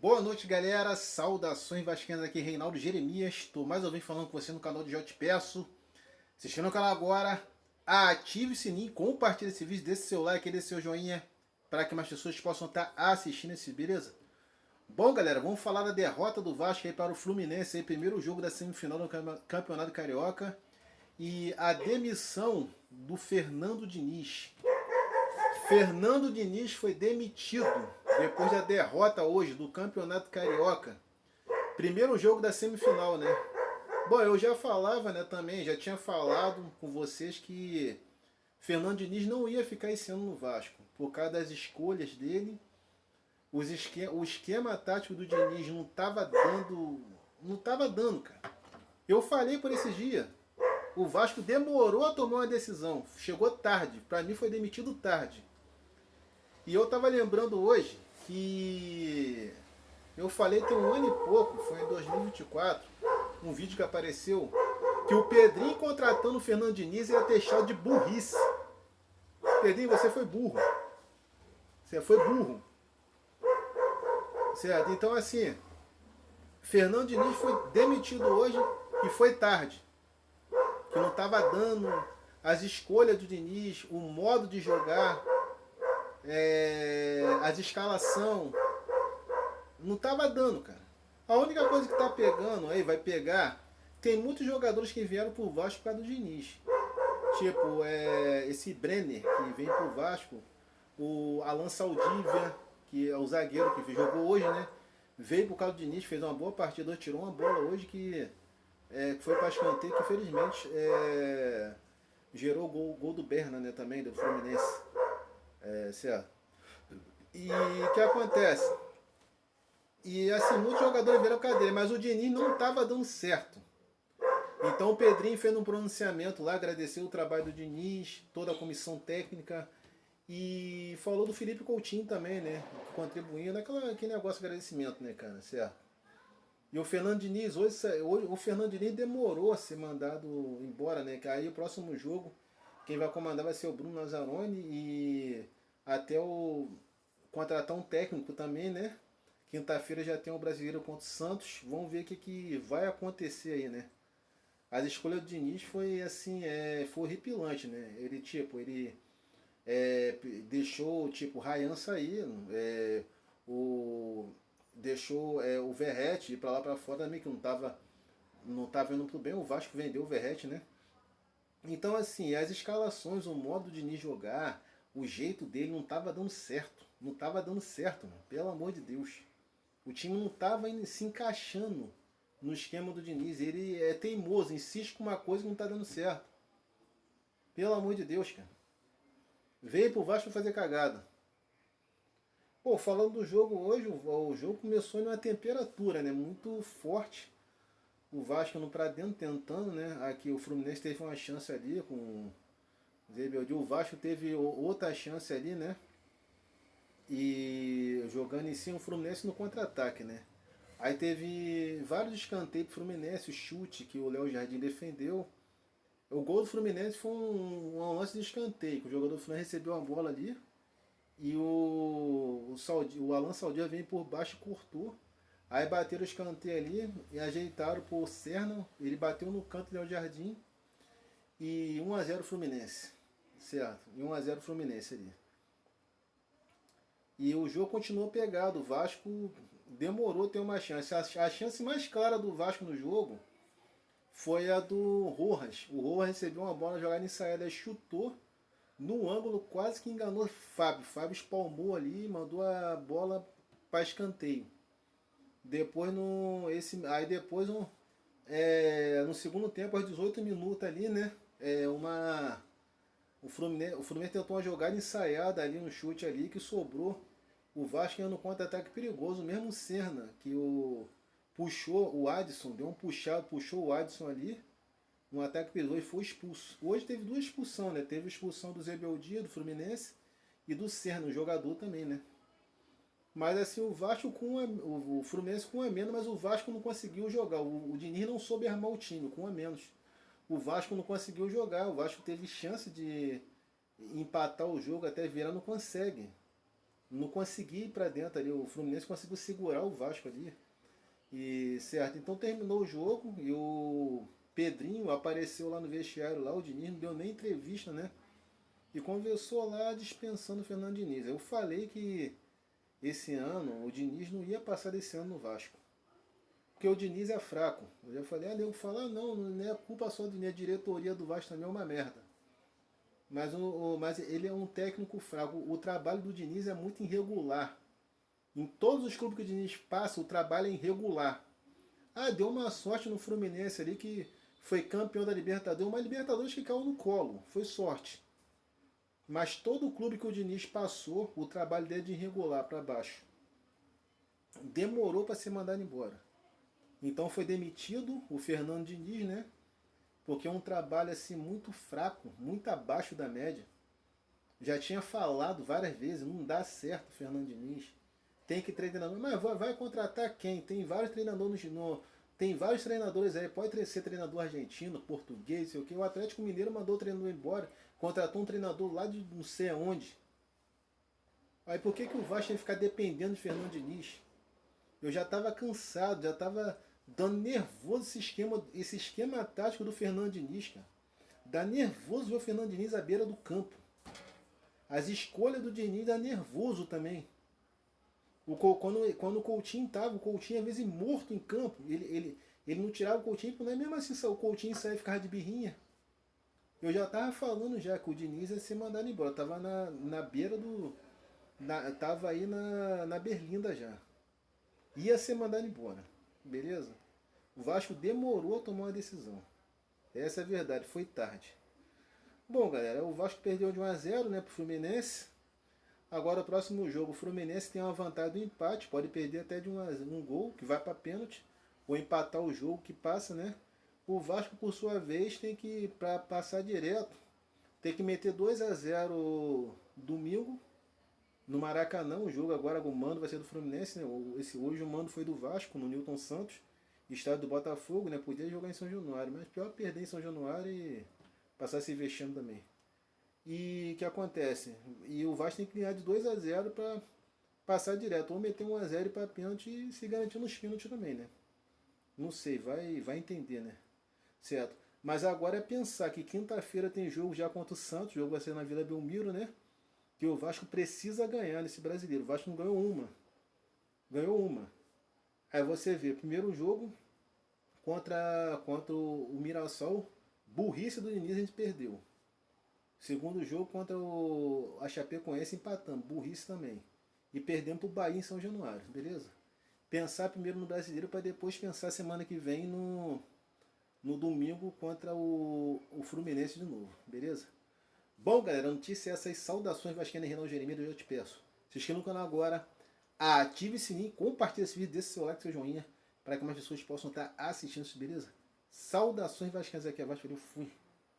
Boa noite, galera. Saudações vascaínas, aqui Reinaldo Jeremias. Estou mais uma vez falando com você no canal de J Peço. Assistindo o canal agora, ative o sininho, compartilhe esse vídeo, deixe seu like, deixe seu joinha para que mais pessoas possam estar assistindo esse, beleza? Bom, galera, vamos falar da derrota do Vasco aí para o Fluminense, aí, primeiro jogo da semifinal do Campeonato Carioca, e a demissão do Fernando Diniz. Fernando Diniz foi demitido depois da derrota hoje do Campeonato Carioca. Primeiro jogo da semifinal, né? Bom, eu já falava, né, também, já tinha falado com vocês que Fernando Diniz não ia ficar esse ano no Vasco, por causa das escolhas dele. O esquema tático do Diniz não estava dando. Não estava dando, cara. Eu falei por esses dias. O Vasco demorou a tomar uma decisão. Chegou tarde. Para mim foi demitido tarde. E eu tava lembrando hoje que eu falei tem um ano e pouco, foi em 2024, um vídeo que apareceu, que o Pedrinho contratando o Fernando Diniz ia ter chá de burrice. Pedrinho, você foi burro. Você foi burro. Certo? Então assim, Fernando Diniz foi demitido hoje e foi tarde. Que não estava dando as escolhas do Diniz, o modo de jogar, as escalação não tava dando, cara. A única coisa que tá pegando aí, vai pegar, tem muitos jogadores que vieram pro Vasco por causa do Diniz. Tipo, esse Brenner, que vem pro Vasco, o Alan Saldívia, que é o zagueiro que jogou hoje, né? Veio por causa do Diniz, fez uma boa partida, tirou uma bola hoje que foi para escanteio, que infelizmente gerou o gol do Berna, né, também, do Fluminense. Certo? E o que acontece? E assim, muitos jogadores viram cadeira, mas o Diniz não estava dando certo. Então o Pedrinho fez um pronunciamento lá, agradeceu o trabalho do Diniz, toda a comissão técnica, e falou do Felipe Coutinho também, né? Contribuindo, aquele negócio de agradecimento, né, cara? Certo? E o Fernando Diniz, hoje o Fernando Diniz demorou a ser mandado embora, né? Que aí o próximo jogo, quem vai comandar vai ser o Bruno Lazzaroni e até o contratar um técnico também, né? Quinta-feira já tem o brasileiro contra o Santos. Vamos ver o que vai acontecer aí, né? As escolhas do Diniz foi assim, foi horripilante, né? Ele deixou tipo o Ryan sair, deixou o Verratti ir pra lá pra fora também, que não tava indo pro bem. O Vasco vendeu o Verratti, né? Então assim, as escalações, o modo de Diniz jogar, o jeito dele não tava dando certo. Não tava dando certo, mano. Pelo amor de Deus. O time não estava se encaixando no esquema do Diniz. Ele é teimoso, insiste com uma coisa que não está dando certo. Pelo amor de Deus, cara. Veio pro Vasco fazer cagada. Pô, falando do jogo hoje, o jogo começou numa temperatura, né? Muito forte. O Vasco no pra dentro tentando, né? Aqui o Fluminense teve uma chance ali com o Zebeldia. O Vasco teve outra chance ali, né? E jogando em cima o Fluminense no contra-ataque, né? Aí teve vários escanteios pro Fluminense, o chute que o Léo Jardim defendeu. O gol do Fluminense foi um lance de escanteio, que o jogador do Fluminense recebeu uma bola ali e o Alan Saldia veio por baixo e cortou. Aí bateram o escanteio ali e ajeitaram pro Serna, ele bateu no canto do Léo Jardim e 1-0 Fluminense. Certo? E 1-0 Fluminense ali. E o jogo continuou pegado. O Vasco demorou a ter uma chance. A chance mais clara do Vasco no jogo foi a do Rojas. O Rojas recebeu uma bola jogada ensaiada, chutou no ângulo, quase que enganou Fábio. Fábio espalmou ali e mandou a bola para escanteio. Depois no segundo tempo, aos 18 minutos ali, né? O Fluminense tentou uma jogada ensaiada ali, um chute ali que sobrou. O Vasco ia no contra-ataque perigoso, mesmo o Serna, que puxou o Adson, deu um puxado, puxou o Adson ali, no ataque perigoso e foi expulso. Hoje teve duas expulsões, né? Teve a expulsão do Zebeldia, do Fluminense, e do Serna, o jogador também, né? Mas assim, o Vasco o Fluminense com um a menos, mas o Vasco não conseguiu jogar. O Diniz não soube armar o time, com um a menos. O Vasco não conseguiu jogar, o Vasco teve chance de empatar o jogo, até virar, não consegue. não consegui ir para dentro ali. O Fluminense conseguiu segurar o Vasco ali. E certo, então terminou o jogo e o Pedrinho apareceu lá no vestiário, lá o Diniz não deu nem entrevista, né? E conversou lá dispensando o Fernando Diniz. Eu falei que esse ano o Diniz não ia passar desse ano no Vasco. Porque o Diniz é fraco. Eu já falei, nego fala, não é culpa só do Diniz, a diretoria do Vasco também é uma merda. Mas ele é um técnico fraco. O trabalho do Diniz é muito irregular. Em todos os clubes que o Diniz passa, o trabalho é irregular. Deu uma sorte no Fluminense ali que foi campeão da Libertadores. Uma Libertadores que caiu no colo. Foi sorte. Mas todo clube que o Diniz passou, o trabalho dele é de irregular para baixo. Demorou para ser mandado embora. Então foi demitido o Fernando Diniz, né? Porque é um trabalho assim muito fraco, muito abaixo da média. Já tinha falado várias vezes, não dá certo o Fernando Diniz. Tem que treinar, mas vai contratar quem? Tem vários treinadores tem vários treinadores aí, pode ser treinador argentino, português, sei o que. O Atlético Mineiro mandou o treinador embora, contratou um treinador lá de não sei aonde. Aí por que o Vasco tem que ficar dependendo de Fernando Diniz? Eu já estava cansado, já estava dando nervoso esse esquema tático do Fernando Diniz, cara. Dá nervoso ver o Fernando Diniz à beira do campo. As escolhas do Diniz dá nervoso também. Quando o Coutinho tava, o Coutinho às vezes morto em campo, ele não tirava o Coutinho, não é mesmo assim, o Coutinho saia e ficava de birrinha. Eu já tava falando já que o Diniz ia ser mandado embora, eu tava na beira do... tava aí na Berlinda já. Ia ser mandado embora, beleza? O Vasco demorou a tomar uma decisão. Essa é a verdade, foi tarde. Bom, galera, o Vasco perdeu de 1-0, né, pro Fluminense. Agora o próximo jogo, o Fluminense tem uma vantagem do empate, pode perder até de um gol, que vai para pênalti, ou empatar o jogo que passa, né? O Vasco, por sua vez, tem que, para passar direto, tem que meter 2-0 domingo, no Maracanã. O jogo agora, o mando vai ser do Fluminense, né? Hoje o mando foi do Vasco, no Newton Santos, estádio do Botafogo, né? Podia jogar em São Januário, mas pior perder em São Januário e passar se vexame também. E o que acontece? E o Vasco tem que ganhar de 2-0 para passar direto. Ou meter 1-0 para pênalti e se garantir nos pênaltis também, né? Não sei, vai entender, né? Certo. Mas agora é pensar que quinta-feira tem jogo já contra o Santos. O jogo vai ser na Vila Belmiro, né? Que o Vasco precisa ganhar nesse brasileiro. O Vasco não ganhou uma. Ganhou uma. Aí você vê, primeiro jogo contra o Mirassol, burrice do Diniz, a gente perdeu. Segundo jogo contra a Chapecoense, empatamos, burrice também. E perdemos pro Bahia em São Januário, beleza? Pensar primeiro no brasileiro para depois pensar semana que vem no domingo contra o Fluminense de novo, beleza? Bom, galera, a notícia é essas. Saudações vascaínas, Reinaldo Jeremias, eu te peço. Se inscreva no canal agora, ative o sininho, compartilhe esse vídeo, deixe seu like, seu joinha, para que mais pessoas possam estar assistindo isso, beleza? Saudações vascaínas aqui, abaixo, eu fui.